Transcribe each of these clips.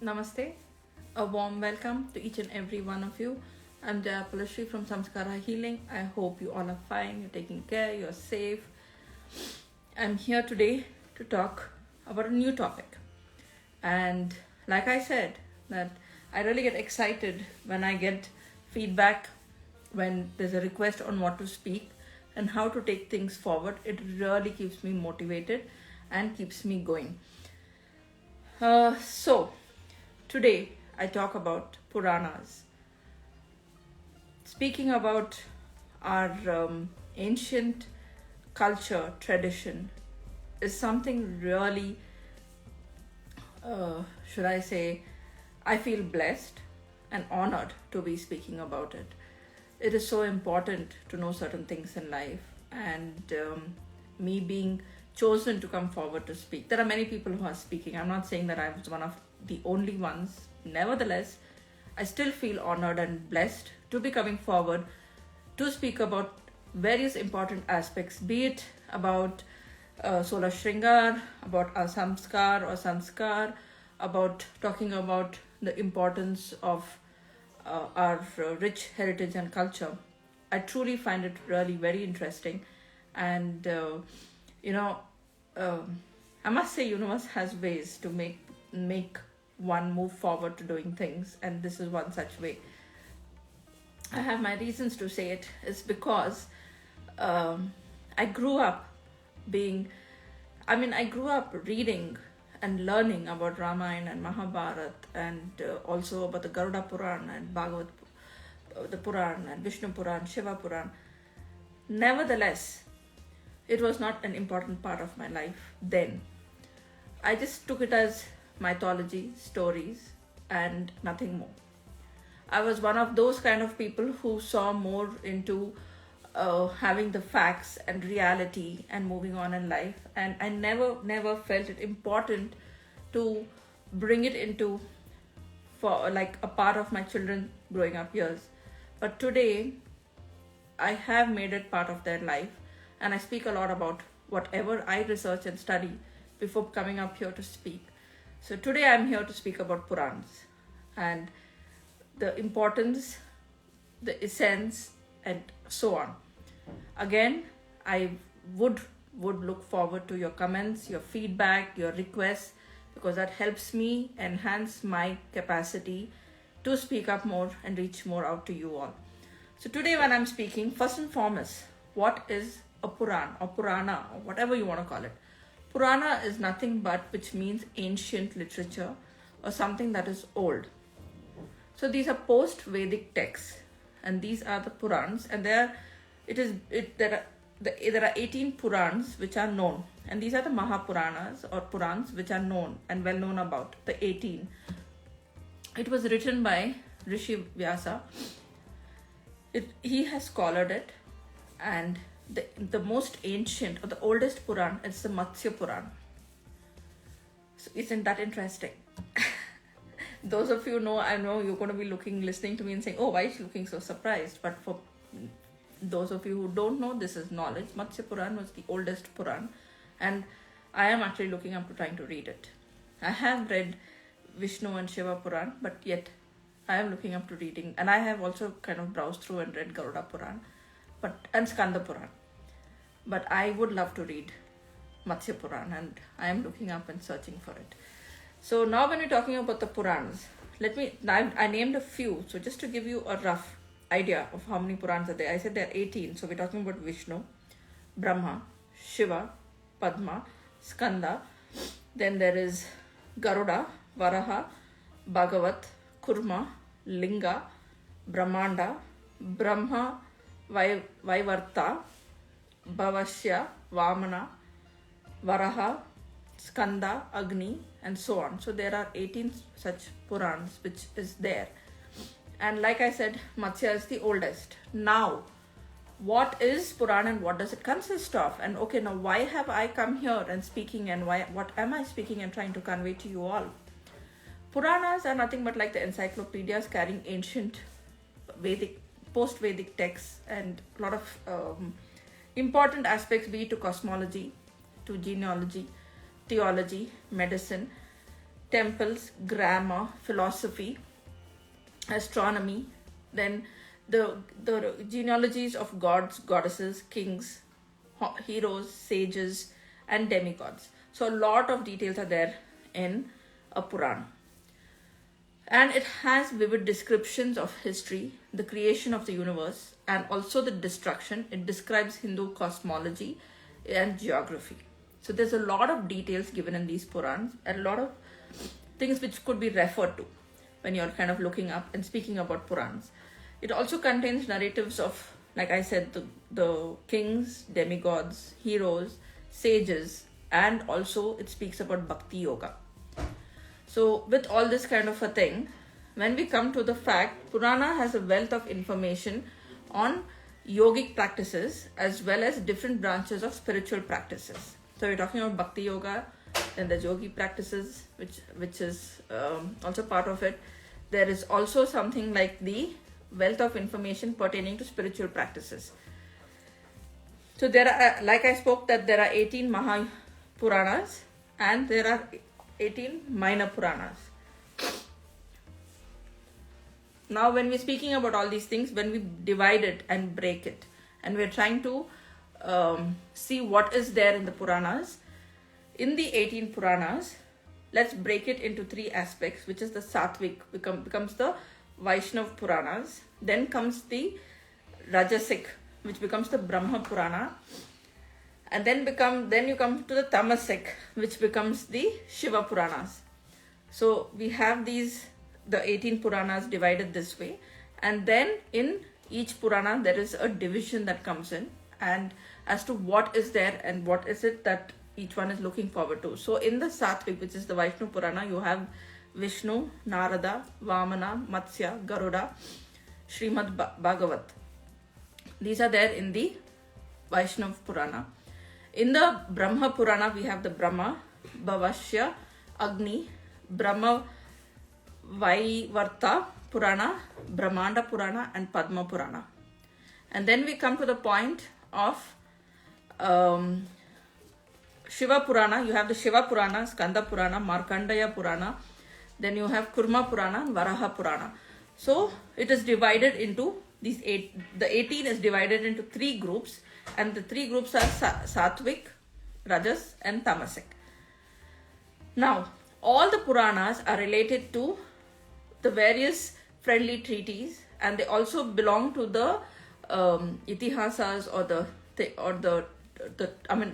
Namaste. A warm welcome to each and every one of you. I'm Jayapalashri from Samskara Healing. I hope you all are fine, you're taking care, you're safe. I'm here today to talk about a new topic. And like I said, that I really get excited when I get feedback, when there's a request on what to speak and how to take things forward. It really keeps me motivated and keeps me going. So today I talk about Puranas. Speaking about our ancient culture, tradition is something really, should I say, I feel blessed and honored to be speaking about it. It is so important to know certain things in life, and me being chosen to come forward to speak. There are many people who are speaking. I'm not saying that I was one of the only ones. Nevertheless, I still feel honored and blessed to be coming forward to speak about various important aspects, be it about solar shringar, about our samskar or sanskar, about talking about the importance of our rich heritage and culture. I truly find it really very interesting, and I must say universe has ways to make one move forward to doing things, and this is one such way. I have my reasons to say it. It's because I grew up reading and learning about Ramayana and Mahabharata, and also about the Garuda Purana and Bhagavat, the Purana and Vishnu Purana, Shiva Purana. Nevertheless, it was not an important part of my life then. I just took it as mythology, stories, and nothing more. I was one of those kind of people who saw more into having the facts and reality and moving on in life, and I never felt it important to bring it into for like a part of my children growing up years. But today I have made it part of their life, and I speak a lot about whatever I research and study before coming up here to speak. So today I'm here to speak about Puranas and the importance, the essence, and so on. Again, I would look forward to your comments, your feedback, your requests, because that helps me enhance my capacity to speak up more and reach more out to you all. So today when I'm speaking, first and foremost, what is a Puran or Purana or whatever you want to call it? Purana is nothing but, which means ancient literature or something that is old. So these are post-Vedic texts, and these are the Purans, and there are 18 Purans which are known, and these are the Mahapuranas or Purans which are known and well known about, the 18. It was written by Rishi Vyasa. He has scholared it, and the most ancient or the oldest Puran is the Matsya Puran. So isn't that interesting? Those of you know, I know you're going to be listening to me and saying, oh, why is she looking so surprised? But for those of you who don't know, this is knowledge. Matsya Puran was the oldest Puran, and I am actually looking up to trying to read it. I have read Vishnu and Shiva Puran, but yet I am looking up to reading, and I have also kind of browsed through and read Garuda Puran and Skanda Puran. But I would love to read Matsya Puran, and I am looking up and searching for it. So now when we're talking about the Puranas, I named a few. So just to give you a rough idea of how many Puranas are there. I said there are 18. So we're talking about Vishnu, Brahma, Shiva, Padma, Skanda. Then there is Garuda, Varaha, Bhagavat, Kurma, Linga, Brahmanda, Brahma, Vaivarta, Bhavashya, Vamana, Varaha, Skanda, Agni, and so on. So there are 18 such Purans which is there. And like I said, Matsya is the oldest. Now, what is Purana and what does it consist of? And okay, now why have I come here and speaking, and what am I speaking and trying to convey to you all? Puranas are nothing but like the encyclopedias carrying ancient Vedic, post-Vedic texts and a lot of important aspects, be it to cosmology, to genealogy, theology, medicine, temples, grammar, philosophy, astronomy, then the genealogies of gods, goddesses, kings, heroes, sages, and demigods. So a lot of details are there in a Purana. And it has vivid descriptions of history, the creation of the universe, and also the destruction. It describes Hindu cosmology and geography. So there's a lot of details given in these Purans, and a lot of things which could be referred to when you're kind of looking up and speaking about Purans. It also contains narratives of, like I said, the kings, demigods, heroes, sages, and also it speaks about Bhakti Yoga. So with all this kind of a thing, when we come to the fact, Purana has a wealth of information on yogic practices as well as different branches of spiritual practices. So we're talking about Bhakti Yoga and the yogi practices, which is also part of it. There is also something like the wealth of information pertaining to spiritual practices. So there are, like I spoke, that there are 18 Maha Puranas and there are 18 minor Puranas. Now when we're speaking about all these things, when we divide it and break it, and we're trying to see what is there in the Puranas, in the 18 Puranas, let's break it into three aspects, which is the Sattvic becomes the Vaishnav Puranas, then comes the Rajasic, which becomes the Brahma Purana, and then you come to the Tamasic, which becomes the Shiva Puranas. So we have the 18 Puranas divided this way, and then in each Purana there is a division that comes in, and as to what is there and what is it that each one is looking forward to. So in the Sattvic, which is the Vaishnav Purana, you have Vishnu, Narada, Vamana, Matsya, Garuda, Srimad Bhagavat. These are there in the Vaishnav Purana. In the Brahma Purana, we have the Brahma, Bhavashya, Agni, Brahma Vaivarta Purana, Brahmanda Purana, and Padma Purana. And then we come to the point of Shiva Purana. You have the Shiva Purana, Skanda Purana, Markandeya Purana. Then you have Kurma Purana and Varaha Purana. So it is divided into these the 18 is divided into three groups, and the three groups are Sattvic, Rajas, and Tamasic. Now, all the Puranas are related to the various friendly treaties, and they also belong to the itihasas or the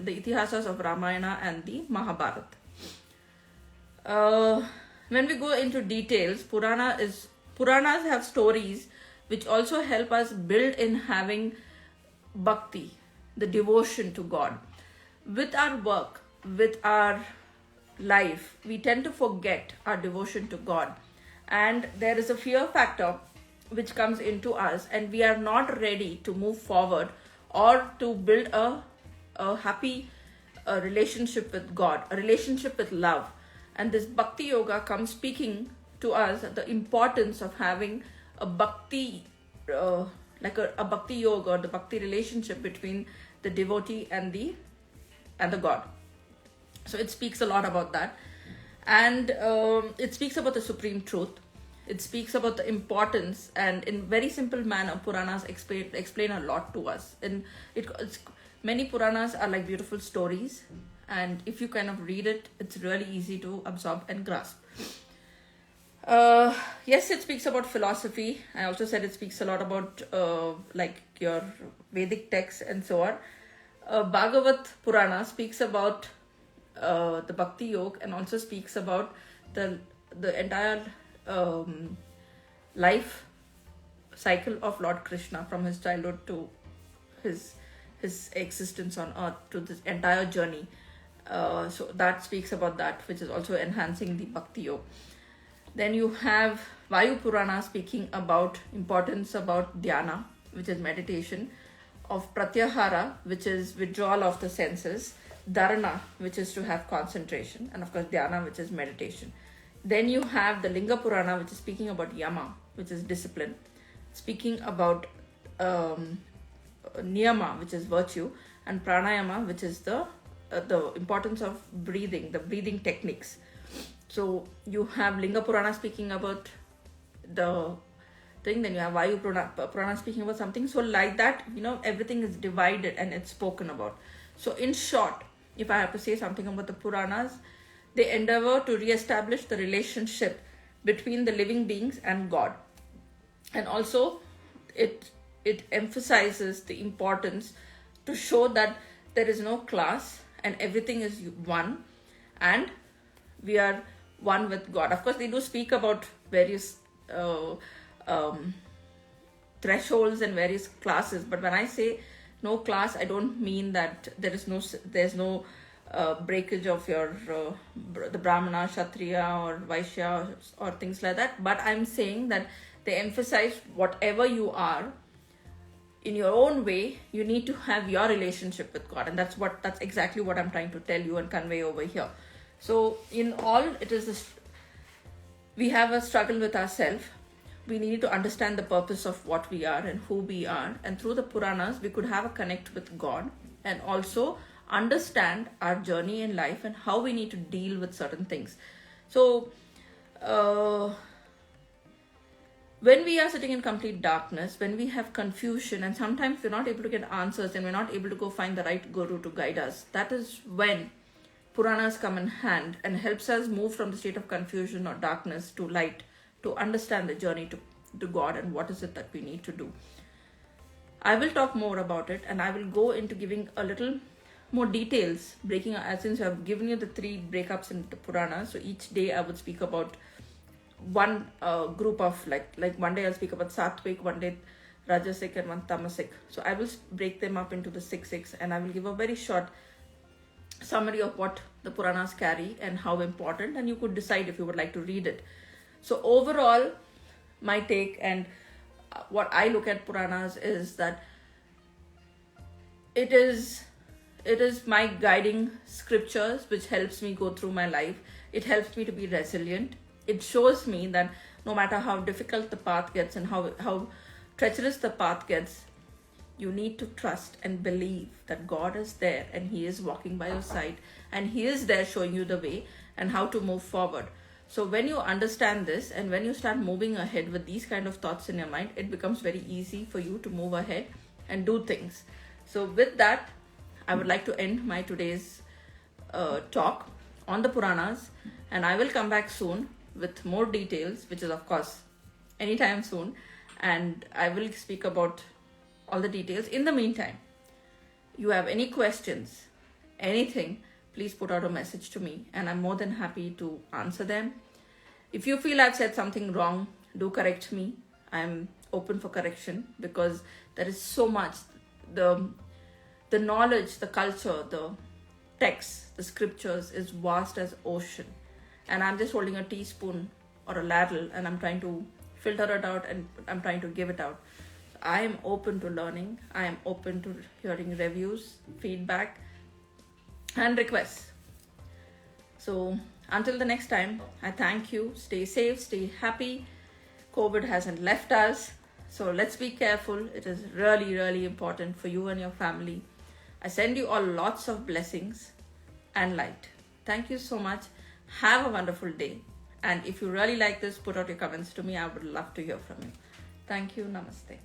itihasas of Ramayana and the Mahabharata. When we go into details, Puranas have stories which also help us build in having bhakti, the devotion to God. With our work, with our life, we tend to forget our devotion to God, and there is a fear factor which comes into us, and we are not ready to move forward or to build a happy relationship with God, a relationship with love. And this Bhakti Yoga comes speaking to us the importance of having a Bhakti, like a Bhakti Yoga, or the Bhakti relationship between the devotee and the God. So it speaks a lot about that. And it speaks about the supreme truth. It speaks about the importance, and in very simple manner, Puranas explain a lot to us. And many Puranas are like beautiful stories, and if you kind of read it, it's really easy to absorb and grasp. Yes, it speaks about philosophy. I also said it speaks a lot about like your Vedic texts and so on. Bhagavat Purana speaks about the Bhakti Yoga, and also speaks about the entire life cycle of Lord Krishna, from his childhood to his existence on earth, to this entire journey. So that speaks about that, which is also enhancing the Bhakti Yoga. Then you have Vayu Purana speaking about importance about dhyana, which is meditation, of pratyahara, which is withdrawal of the senses, dharana, which is to have concentration, and of course dhyana, which is meditation. Then you have the Linga Purana, which is speaking about yama, which is discipline, speaking about niyama, which is virtue, and pranayama, which is the importance of breathing, the breathing techniques. So you have Linga Purana speaking about the thing, then you have Vayu Purana speaking about something. So like that, everything is divided and it's spoken about. So in short, if I have to say something about the Puranas, they endeavor to re-establish the relationship between the living beings and God. And also it emphasizes the importance to show that there is no class and everything is one, and we are one with God. Of course, they do speak about various thresholds and various classes, but when I say no class, I don't mean that there's no breakage of your the Brahmana, Kshatriya or Vaishya or things like that, but I'm saying that they emphasize whatever you are in your own way, you need to have your relationship with God, and that's exactly what I'm trying to tell you and convey over here. So in all, it is we have a struggle with ourselves. We need to understand the purpose of what we are and who we are, and through the Puranas we could have a connect with God and also understand our journey in life and how we need to deal with certain things. So when we are sitting in complete darkness, when we have confusion, and sometimes we're not able to get answers and we're not able to go find the right guru to guide us, that is when Puranas come in hand and helps us move from the state of confusion or darkness to light, to understand the journey to God and what is it that we need to do. I will talk more about it, and I will go into giving a little more details, breaking, since I have given you the 3 breakups in the Purana. So each day I would speak about one group of like one day I'll speak about Sattvic, one day Rajasic, and one Tamasic. So I will break them up into the 6, and I will give a very short summary of what the Puranas carry and how important, and you could decide if you would like to read it. So overall, my take and what I look at Puranas is that it is my guiding scriptures which helps me go through my life. It helps me to be resilient. It shows me that no matter how difficult the path gets and how treacherous the path gets, you need to trust and believe that God is there and He is walking by your side and He is there showing you the way and how to move forward. So when you understand this and when you start moving ahead with these kind of thoughts in your mind, it becomes very easy for you to move ahead and do things. So with that, I would like to end my today's talk on the Puranas, and I will come back soon with more details, which is of course anytime soon, and I will speak about all the details. In the meantime, you have any questions, anything, please put out a message to me and I'm more than happy to answer them. If you feel I've said something wrong, do correct me. I'm open for correction because there is so much. The knowledge, the culture, the texts, the scriptures is vast as ocean. And I'm just holding a teaspoon or a ladle and I'm trying to filter it out and I'm trying to give it out. I am open to learning. I am open to hearing reviews, feedback, and requests. So until the next time, I thank you. Stay safe, stay happy. COVID hasn't left us. So let's be careful. It is really, really important for you and your family. I send you all lots of blessings and light. Thank you so much. Have a wonderful day. And if you really like this, put out your comments to me. I would love to hear from you. Thank you. Namaste.